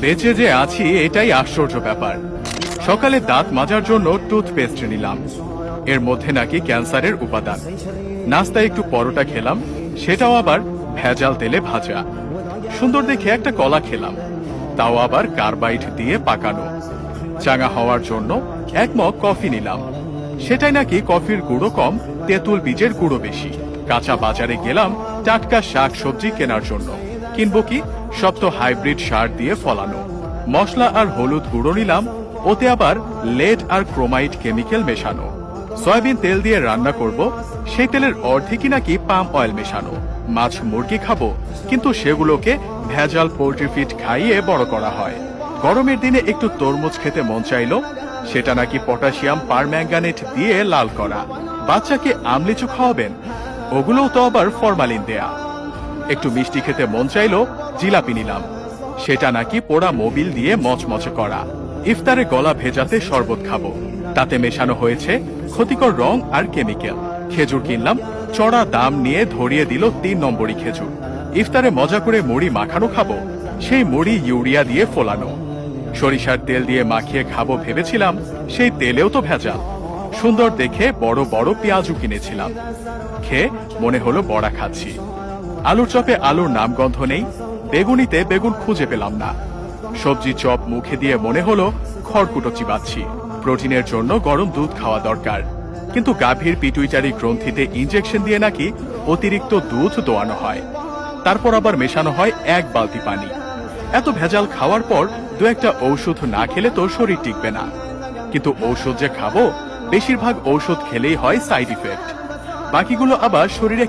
বেঁচে যে আছি এটাই আশ্চর্য ব্যাপার। সকালে দাঁত মাজার জন্য টুথপেস্ট নিলাম, এর মধ্যে নাকি ক্যান্সারের উপাদান। নাস্তায় একটু পরোটা খেলাম, সেটাও আবার ভেজাল তেলে ভাজা। সুন্দর দেখে একটা কলা খেলাম, তাও আবার কার্বাইড দিয়ে পাকানো। চাঙা হওয়ার জন্য এক মগ কফি নিলাম, সেটাই নাকি কফির গুঁড়ো কম, তেঁতুল বীজের গুঁড়ো বেশি। কাঁচা বাজারে গেলাম টাটকা শাক সবজি কেনার জন্য, কিনবো কি, সব তো হাইব্রিড সার দিয়ে ফলানো। মশলা আর হলুদ গুঁড়ো নিলাম, ওতে আবার লেড আর ক্রোমাইড কেমিক্যাল মেশানো। সয়াবিন তেল দিয়ে রান্না করব, সেই তেলের অর্ধেকই নাকি পাম অয়েল মেশানো। মাছ মুরগি খাবো, কিন্তু সেগুলোকে ভেজাল পোল্ট্রি ফিড খাইয়ে বড় করা হয়। গরমের দিনে একটু তরমুজ খেতে মন চাইলো, সেটা নাকি পটাশিয়াম পারম্যাঙ্গানেট দিয়ে লাল করা। বাচ্চাকে আমলিচু খাওয়াবেন, ওগুলোও তো আবার ফরমালিন দেয়া। একটু মিষ্টি খেতে মন চাইলো, জিলাপি নিলাম, সেটা নাকি পোড়া মোবিল দিয়ে মচমচে করা। ইফতারে গলা ভেজাতে শরবত খাবো, তাতে মেশানো হয়েছে ক্ষতিকর রং আর কেমিক্যাল। খেজুর কিনলাম, চড়া দাম নিয়ে ধরিয়ে দিল 3 নম্বরই খেজুর। ইফতারে মজা করে মুড়ি মাখানো খাবো, সেই মুড়ি ইউরিয়া দিয়ে ফোলানো। সরিষার তেল দিয়ে মাখিয়ে খাবো ভেবেছিলাম, সেই তেলেও তো ভেজাল। সুন্দর দেখে বড় বড় পেঁয়াজও কিনেছিলাম, খেয়ে মনে হলো বড়া খাচ্ছি। আলুর চপে আলুর নামগন্ধ নেই, বেগুনিতে বেগুন খুঁজে পেলাম না। সবজি চপ মুখে দিয়ে মনে হলো খড়কুটো চিবাচ্ছি। প্রোটিনের জন্য গরম দুধ খাওয়া দরকার, কিন্তু গাভীর পিটুইটারি গ্রন্থিতে ইনজেকশন দিয়ে নাকি অতিরিক্ত দুধ দোয়ানো হয়, তারপর আবার মেশানো হয় 1 বালতি পানি। এত ভেজাল খাওয়ার পর 2-1টা ঔষধ না খেলে তো শরীর টিকবে না। কিন্তু ঔষধ যে খাবো, বেশিরভাগ ঔষধ খেলেই হয় সাইড ইফেক্ট, বাকিগুলো আবার শরীরে